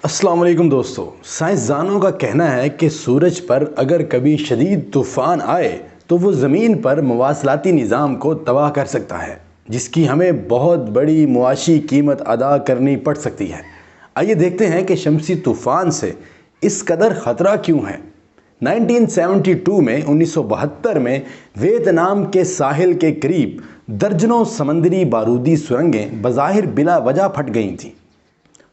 अस्सलाम वालेकुम दोस्तों। साइंसदानों का कहना है कि सूरज पर अगर कभी शदीद तूफ़ान आए तो वो ज़मीन पर मवासलाती निज़ाम को तबाह कर सकता है, जिसकी हमें बहुत बड़ी मुआशी कीमत अदा करनी पड़ सकती है। आइए देखते हैं कि शमसी तूफ़ान से इस कदर ख़तरा क्यों है। 1972 में 1972 में वियतनाम के साहिल के करीब दर्जनों समंदरी बारूदी सुरंगें बज़ाहिर बिला वजह फट गई थीं।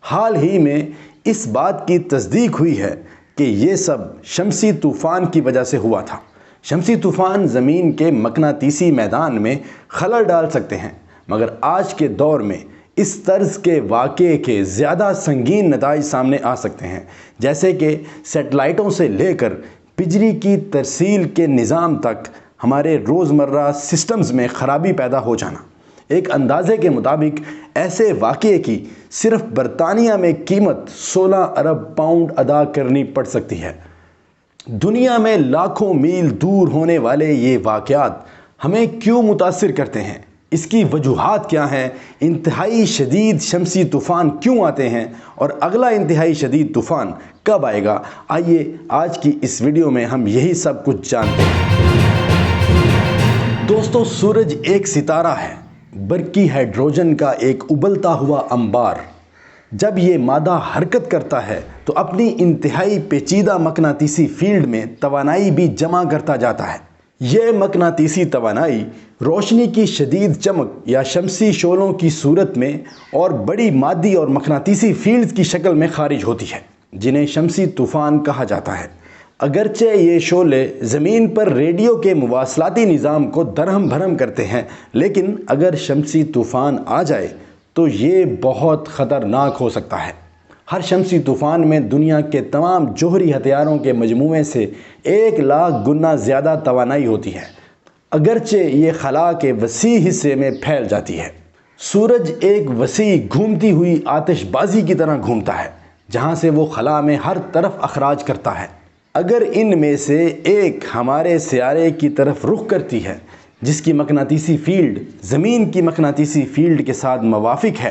हाल ही में इस बात की तस्दीक हुई है कि ये सब शमसी तूफ़ान की वजह से हुआ था। शमसी तूफ़ान ज़मीन के मकनातीसी मैदान में खलल डाल सकते हैं, मगर आज के दौर में इस तर्ज के वाक़े के ज़्यादा संगीन नताइज सामने आ सकते हैं, जैसे कि सेटेलाइटों से लेकर बिजली की तरसील के निज़ाम तक हमारे रोज़मर्रा सिस्टम्स में ख़राबी पैदा हो जाना। एक अंदाज़े के मुताबिक ऐसे वाक़े की सिर्फ बरतानिया में कीमत 16 अरब पाउंड अदा करनी पड़ सकती है। दुनिया में लाखों मील दूर होने वाले ये वाक़यात हमें क्यों मुतासिर करते हैं, इसकी वजूहात क्या हैं, इंतहाई शदीद शमसी तूफ़ान क्यों आते हैं और अगला इंतहाई शदीद तूफ़ान कब आएगा, आइए आज की इस वीडियो में हम यही सब कुछ जानते हैं। दोस्तों, सूरज एक सितारा है, बरकी हाइड्रोजन का एक उबलता हुआ अंबार। जब ये मादा हरकत करता है तो अपनी इंतहाई पेचीदा मकनातीसी फील्ड में तवानाई भी जमा करता जाता है। यह मकनातीसी तवानाई रोशनी की शदीद चमक या शमसी शोलों की सूरत में और बड़ी मादी और मकनातीसी फील्ड्स की शक्ल में खारिज होती है, जिन्हें शमसी तूफ़ान कहा जाता है। अगरचे ये शोले ज़मीन पर रेडियो के मुवासलाती निज़ाम को दरहम भरम करते हैं, लेकिन अगर शमसी तूफ़ान आ जाए तो ये बहुत ख़तरनाक हो सकता है। हर शमसी तूफ़ान में दुनिया के तमाम जोहरी हथियारों के मजमूए से 1 लाख गुना ज़्यादा तवानाई होती है, अगरचे ये खला के वसी हिस्से में फैल जाती है। सूरज एक वसी घूमती हुई आतिशबाजी की तरह घूमता है, जहाँ से वो खला में हर तरफ अखराज करता है। अगर इनमें से एक हमारे सियारे की तरफ रुख करती है, जिसकी मकनातीसी फील्ड ज़मीन की मकनातीसी फील्ड के साथ मवाफिक है,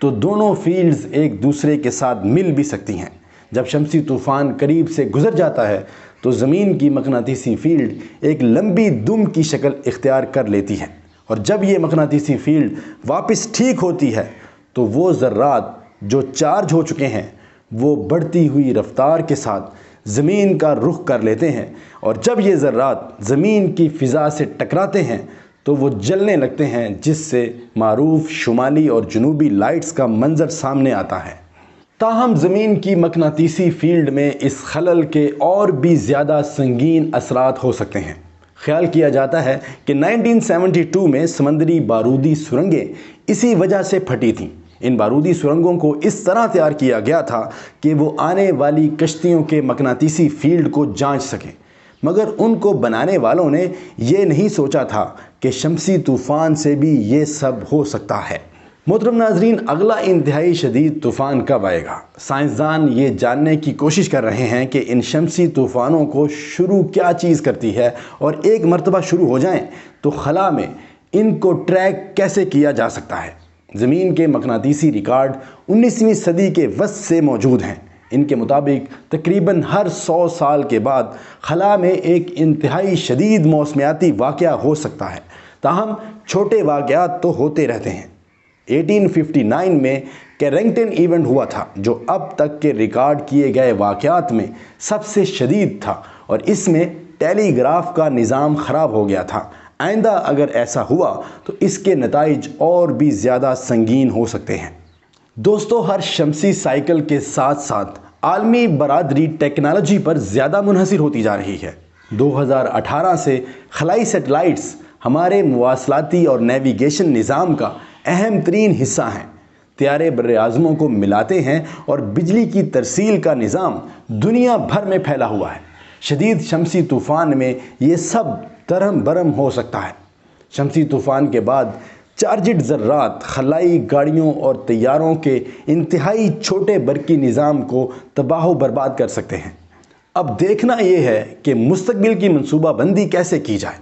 तो दोनों फील्ड्स एक दूसरे के साथ मिल भी सकती हैं। जब शमसी तूफ़ान करीब से गुज़र जाता है तो ज़मीन की मकनातीसी फील्ड एक लंबी दुम की शक्ल इख्तियार कर लेती है, और जब ये मकनातीसी फील्ड वापस ठीक होती है तो वो ज़र्रात जो चार्ज हो चुके हैं वो बढ़ती हुई रफ्तार के साथ ज़मीन का रुख कर लेते हैं, और जब ये ज़र्रात ज़मीन की फ़िज़ा से टकराते हैं तो वो जलने लगते हैं, जिससे मारूफ शुमाली और जनूबी लाइट्स का मंज़र सामने आता है। ताहम ज़मीन की मकनातीसी फील्ड में इस खलल के और भी ज़्यादा संगीन असरात हो सकते हैं। ख्याल किया जाता है कि 1972 में समंदरी बारूदी सुरंगें इसी वजह से फटी थीं। इन बारूदी सुरंगों को इस तरह तैयार किया गया था कि वो आने वाली कश्तियों के मकनातीसी फील्ड को जांच सकें, मगर उनको बनाने वालों ने ये नहीं सोचा था कि शमसी तूफ़ान से भी ये सब हो सकता है। मोहतरम नाज़रीन, अगला इंतहाई शदीद तूफ़ान कब आएगा? साइंसदान ये जानने की कोशिश कर रहे हैं कि इन शमसी तूफ़ानों को शुरू क्या चीज़ करती है, और एक मरतबा शुरू हो जाएं तो खला में इनको ट्रैक कैसे किया जा सकता है। ज़मीन के मकनातीसी रिकॉर्ड 19वीं सदी के वस्त से मौजूद हैं। इनके मुताबिक तकरीबन हर 100 साल के बाद खला में एक इंतहाई शदीद मौसमियाती वाक़या हो सकता है। ताहम छोटे वाक़यात तो होते रहते हैं। 1859 में कैरेंगटन इवेंट हुआ था, जो अब तक के रिकॉर्ड किए गए वाक़यात में सबसे शदीद था, और इसमें टेलीग्राफ का निज़ाम ख़राब हो गया था। आइंदा अगर ऐसा हुआ तो इसके नताइज और भी ज़्यादा संगीन हो सकते हैं। दोस्तों, हर शमसी साइकिल के साथ साथ आलमी बरादरी टेक्नोलॉजी पर ज़्यादा मुनहसिर होती जा रही है। 2018 से खलाई सेटेलाइट्स हमारे मुवासलाती और नेविगेशन निज़ाम का अहम तरीन हिस्सा हैं। त्यारे बर्र-ए-आज़मों को मिलाते हैं और बिजली की तरसील का निज़ाम दुनिया भर में फैला हुआ है। शदीद शमसी तूफ़ान में ये सब तरम बरम हो सकता है। शमसी तूफ़ान के बाद चार्जिड ज़र्रात खलाई गाड़ियों और तैयारों के इंतहाई छोटे बरकी निज़ाम को तबाह बर्बाद कर सकते हैं। अब देखना यह है कि मुस्तकबिल की मनसूबा बंदी कैसे की जाए।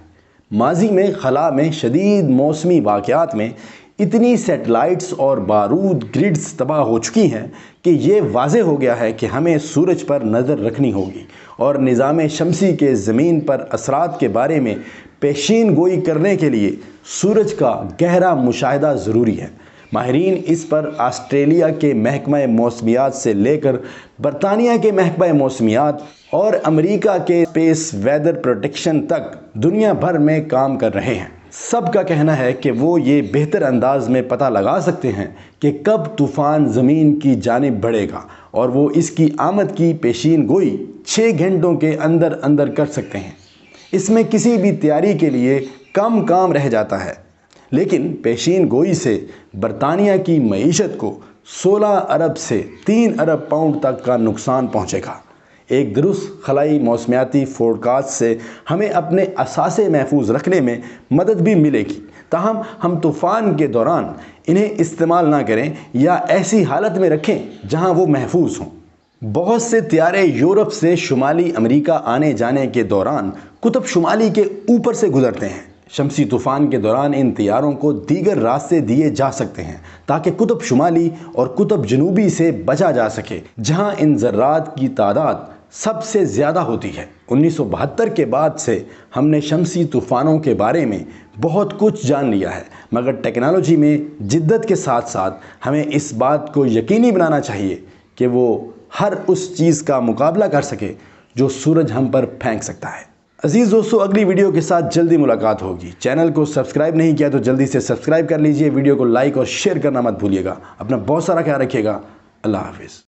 माजी में खला में शदीद मौसमी वाक़यात में اتنی سیٹلائٹس اور بارود گریڈز تباہ ہو چکی ہیں کہ یہ واضح ہو گیا ہے کہ ہمیں سورج پر نظر رکھنی ہوگی اور نظام شمسی کے زمین پر اثرات کے بارے میں پیشین گوئی کرنے کے لیے سورج کا گہرا مشاہدہ ضروری ہے۔ ماہرین اس پر آسٹریلیا کے محکمہ موسمیات سے لے کر برطانیہ کے محکمہ موسمیات اور امریکہ کے اسپیس ویدر پروٹیکشن تک دنیا بھر میں کام کر رہے ہیں۔ سب کا کہنا ہے کہ وہ یہ بہتر انداز میں پتہ لگا سکتے ہیں کہ کب طوفان زمین کی جانب بڑھے گا اور وہ اس کی آمد کی پیشین گوئی 6 گھنٹوں کے اندر اندر کر سکتے ہیں۔ اس میں کسی بھی تیاری کے لیے کم کام رہ جاتا ہے، لیکن پیشین گوئی سے برطانیہ کی معیشت کو 16 ارب سے 3 ارب پاؤنڈ تک کا نقصان پہنچے گا۔ ایک درست خلائی موسمیاتی فورکاسٹ سے ہمیں اپنے اثاثے محفوظ رکھنے میں مدد بھی ملے گی، تاہم ہم طوفان کے دوران انہیں استعمال نہ کریں یا ایسی حالت میں رکھیں جہاں وہ محفوظ ہوں۔ بہت سے طیارے یورپ سے شمالی امریکہ آنے جانے کے دوران قطب شمالی کے اوپر سے گزرتے ہیں۔ شمسی طوفان کے دوران ان طیاروں کو دیگر راستے دیے جا سکتے ہیں تاکہ قطب شمالی اور قطب جنوبی سے بچا جا سکے، جہاں ان ذرات کی تعداد سب سے زیادہ ہوتی ہے۔ 1972 کے بعد سے ہم نے شمسی طوفانوں کے بارے میں بہت کچھ جان لیا ہے، مگر ٹیکنالوجی میں جدت کے ساتھ ساتھ ہمیں اس بات کو یقینی بنانا چاہیے کہ وہ ہر اس چیز کا مقابلہ کر سکے جو سورج ہم پر پھینک سکتا ہے۔ عزیز دوستو، اگلی ویڈیو کے ساتھ جلدی ملاقات ہوگی۔ چینل کو سبسکرائب نہیں کیا تو جلدی سے سبسکرائب کر لیجئے، ویڈیو کو لائک اور شیئر کرنا مت بھولیے گا۔ اپنا بہت سارا خیال رکھیے گا۔ اللہ حافظ۔